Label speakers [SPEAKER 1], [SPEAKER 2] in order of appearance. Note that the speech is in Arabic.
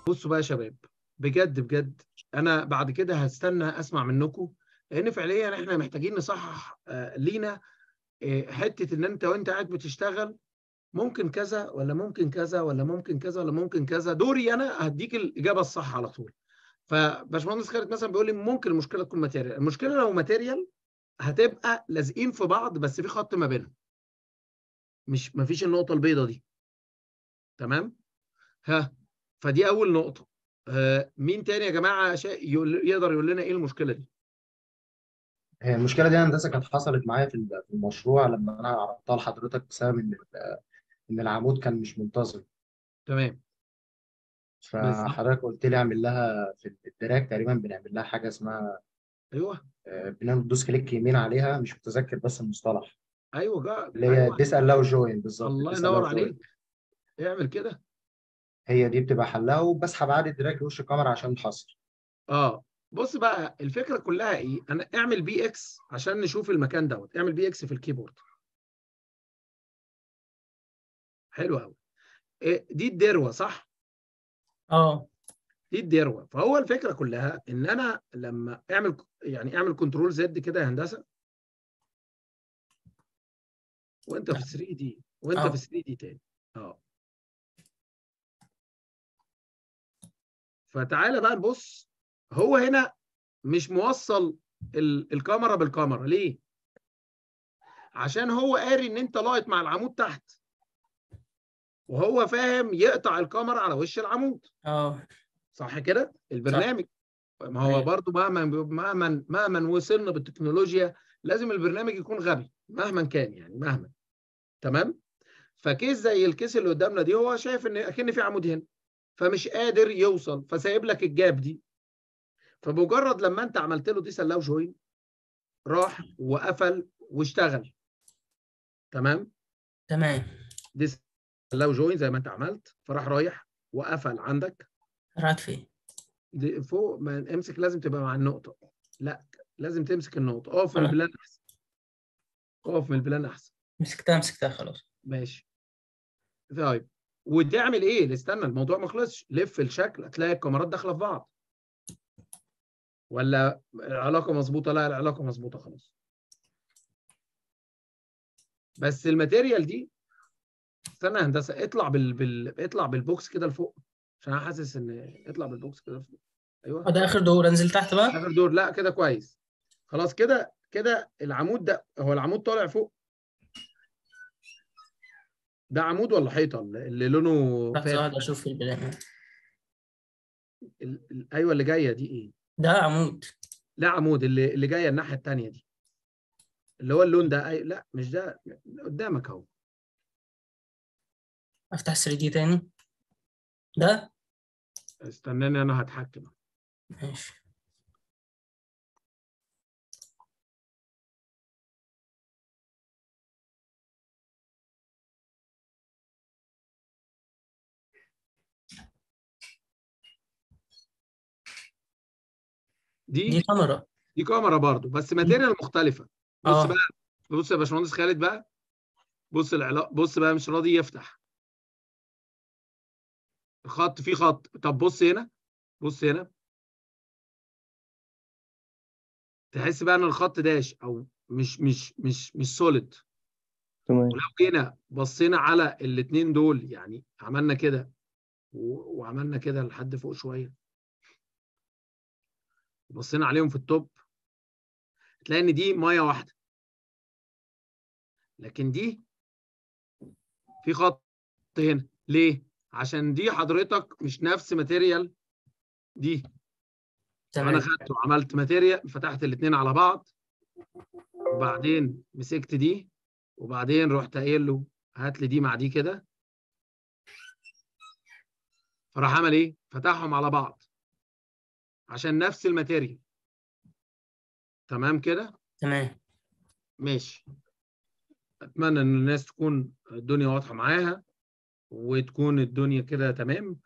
[SPEAKER 1] بصوا بقى يا شباب، بجد بجد انا بعد كده هستنى اسمع منكم، لان فعليا احنا محتاجين نصحح لينا حته ان انت وانت قاعد بتشتغل ممكن كذا ولا ممكن كذا ولا ممكن كذا ولا ممكن كذا. دوري انا هديك الاجابه الصح على طول. فباشمهندس خالد مثلا بيقول لي ممكن المشكله تكون ماتيريال. المشكله لو ماتيريال هتبقى لازقين في بعض بس في خط ما بينهم، مش مفيش النقطه البيضاء دي. تمام. ها، فدي اول نقطه. مين تاني يا جماعه يقدر يقول لنا ايه المشكله دي؟
[SPEAKER 2] هي المشكله دي هندسه كانت حصلت معايا في المشروع لما انا عرضتها لحضرتك بسبب ان العمود كان مش منتظم.
[SPEAKER 1] تمام. بالظبط.
[SPEAKER 2] فحضرتك قلت لي اعمل لها في الدراج تقريبا، بنعمل لها حاجه اسمها
[SPEAKER 1] ايوه.
[SPEAKER 2] بندوس كليك يمين عليها، مش متذكر بس المصطلح،
[SPEAKER 1] ايوه
[SPEAKER 2] اللي هي
[SPEAKER 1] ايوه.
[SPEAKER 2] ديس الاو جوين. بالظبط،
[SPEAKER 1] الله
[SPEAKER 2] ديس الاو
[SPEAKER 1] ينور
[SPEAKER 2] جوين.
[SPEAKER 1] عليك. اعمل كده.
[SPEAKER 2] هي دي بتبقى حلها، وبسحب عادي الدراج لوش الكاميرا عشان الحصر.
[SPEAKER 1] اه. بص بقى الفكره كلها ايه، انا اعمل بي اكس عشان نشوف المكان دوت. اعمل بي اكس في الكيبورد. حلو قوي. إيه دي الدروه صح؟
[SPEAKER 3] اه.
[SPEAKER 1] دي الدروه. فهو الفكره كلها ان انا لما اعمل كنترول زد كده يا هندسه، وانت في 3 دي وانت في
[SPEAKER 3] اه.
[SPEAKER 1] 3 دي تاني. اه. فتعالى بقى نبص. هو هنا مش موصل الكاميرا بالكاميرا ليه؟ عشان هو قاري ان انت لاقط مع العمود تحت، وهو فاهم يقطع الكاميرا على وش العمود.
[SPEAKER 3] اه.
[SPEAKER 1] صح كده
[SPEAKER 3] صح.
[SPEAKER 1] البرنامج؟ ما هو
[SPEAKER 3] ايوه.
[SPEAKER 1] برضو مهما وصلنا بالتكنولوجيا لازم البرنامج يكون غبي مهما كان، يعني مهما. تمام. فكيس زي الكيس اللي قدامنا دي، هو شايف ان اكن في عمود هنا، فمش قادر يوصل، فسايب لك الجاب دي. فمجرد لما انت عملت له دي سلاو جوين، راح وقفل واشتغل. تمام.
[SPEAKER 3] تمام.
[SPEAKER 1] دي سلاو جوين زي ما انت عملت، فراح رايح وقفل عندك.
[SPEAKER 3] رحت فين؟
[SPEAKER 1] دي فوق ما امسك، لازم تبقى مع النقطه. لا، لازم تمسك النقطه. اقف من
[SPEAKER 3] خلاص.
[SPEAKER 1] البلان احسن. اقف من البلان احسن.
[SPEAKER 3] مسكتها خلاص.
[SPEAKER 1] ماشي. طيب. وتعمل ايه؟ استنى الموضوع ما خلصش. لف الشكل هتلاقي الكاميرات داخله في بعض. ولا العلاقه مظبوطه؟ لا، العلاقه مظبوطه خلاص. بس الماتيريال دي، استنى يا هندسه، اطلع بالبوكس كده لفوق، عشان انا حاسس ان اطلع بالبوكس كده لفوق. ايوه.
[SPEAKER 3] ده اخر دور، انزل تحت بقى.
[SPEAKER 1] اخر دور. لا كده كويس. خلاص كده كده. العمود ده، هو العمود طالع فوق. ده عمود ولا حيطه اللي لونه
[SPEAKER 3] لحظة
[SPEAKER 1] فاتح؟
[SPEAKER 3] واحدة اشوف في البداية.
[SPEAKER 1] ايوه اللي جايه دي ايه؟
[SPEAKER 3] ده عمود.
[SPEAKER 1] لا عمود اللي جايه الناحيه الثانيه دي، اللي هو اللون ده. لا مش ده. قدامك اهو.
[SPEAKER 3] افتح 3 دي تاني. ده.
[SPEAKER 1] استناني انا هتحكم.
[SPEAKER 3] ماشي.
[SPEAKER 1] دي
[SPEAKER 3] دي كاميرا.
[SPEAKER 1] دي كاميرا برضو بس ماتيريال مختلفه. بص بقى.
[SPEAKER 3] اه.
[SPEAKER 1] بص يا باشمهندس خالد بقى. بص العلاقه. بص بقى مش راضي يفتح الخط. في خط. طب بص هنا. بص هنا. تحس بقى ان الخط داش او مش سوليد.
[SPEAKER 4] تمام.
[SPEAKER 1] ولو جينا بصينا على الاثنين دول، يعني عملنا كده وعملنا كده لحد فوق شويه، بصينا عليهم في التوب، تلاقي ان دي ميه واحده، لكن دي في خط هنا. ليه؟ عشان دي حضرتك مش نفس ماتيريال دي. فانا
[SPEAKER 3] تمام.
[SPEAKER 1] خدته وعملت ماتيريال، فتحت الاثنين على بعض، وبعدين مسكت دي، وبعدين رحت قايل له هات لي دي مع دي كده، فراح عمل ايه؟ فتحهم على بعض عشان نفس الماتيريال. تمام كده؟
[SPEAKER 3] تمام.
[SPEAKER 1] ماشي. اتمنى ان الناس تكون الدنيا واضحه معاها، وتكون الدنيا كده تمام.